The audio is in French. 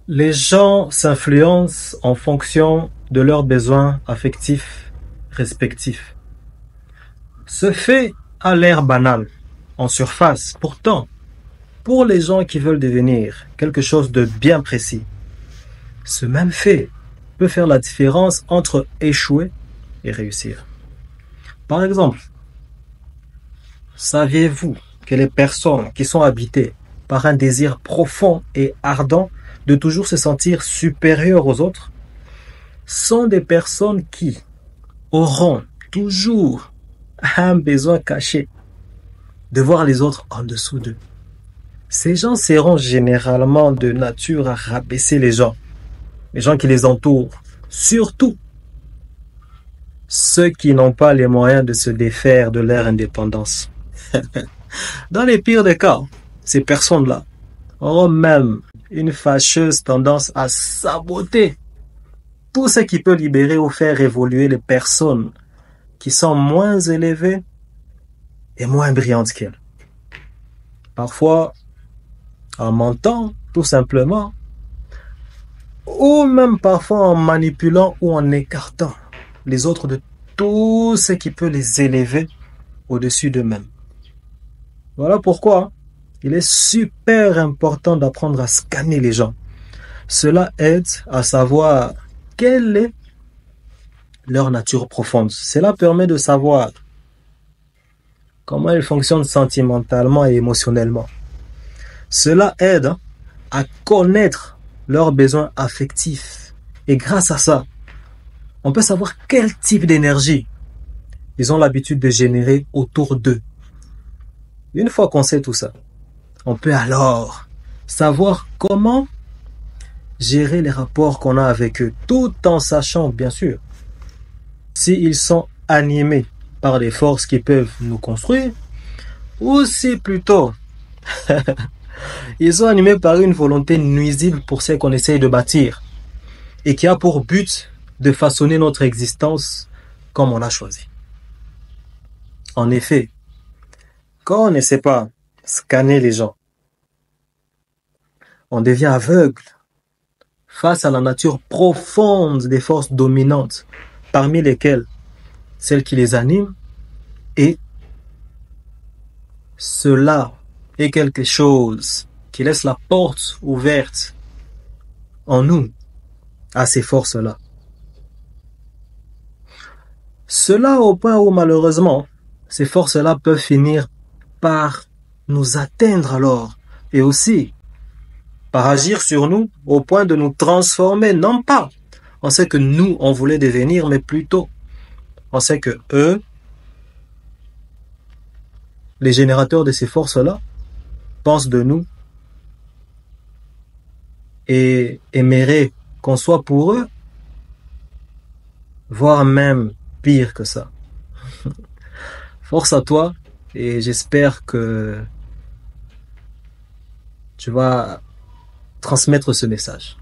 Les gens s'influencent en fonction de leurs besoins affectifs respectifs. Ce fait a l'air banal, en surface. Pourtant, pour les gens qui veulent devenir quelque chose de bien précis, ce même fait peut faire la différence entre échouer et réussir. Par exemple, saviez-vous que les personnes qui sont habitées par un désir profond et ardent de toujours se sentir supérieures aux autres sont des personnes qui auront toujours un besoin caché de voir les autres en dessous d'eux. Ces gens seront généralement de nature à rabaisser les gens qui les entourent, surtout ceux qui n'ont pas les moyens de se défaire de leur indépendance. Dans les pires des cas, ces personnes-là auront même une fâcheuse tendance à saboter tout ce qui peut libérer ou faire évoluer les personnes qui sont moins élevées et moins brillantes qu'elles. Parfois, en mentant, tout simplement, ou même parfois en manipulant ou en écartant les autres de tout ce qui peut les élever au-dessus d'eux-mêmes. Voilà pourquoi il est super important d'apprendre à scanner les gens. Cela aide à savoir quelle est leur nature profonde. Cela permet de savoir comment ils fonctionnent sentimentalement et émotionnellement. Cela aide à connaître leurs besoins affectifs. Et grâce à ça, on peut savoir quel type d'énergie ils ont l'habitude de générer autour d'eux. Une fois qu'on sait tout ça, on peut alors savoir comment gérer les rapports qu'on a avec eux, tout en sachant, bien sûr, s'ils sont animés par des forces qui peuvent nous construire, ou si plutôt ils sont animés par une volonté nuisible pour ce qu'on essaye de bâtir, et qui a pour but de façonner notre existence comme on l'a choisi. En effet, quand on ne sait pas scanner les gens, on devient aveugle face à la nature profonde des forces dominantes, parmi lesquelles celles qui les animent, et cela est quelque chose qui laisse la porte ouverte en nous à ces forces-là. Cela au point où malheureusement, ces forces-là peuvent finir par nous atteindre alors, et aussi par agir sur nous au point de nous transformer, non pas en ce que nous on voulait devenir, mais plutôt en ce que eux, les générateurs de ces forces-là, pensent de nous et aimeraient qu'on soit pour eux, voire même pire que ça. Force à toi et j'espère que tu vas transmettre ce message.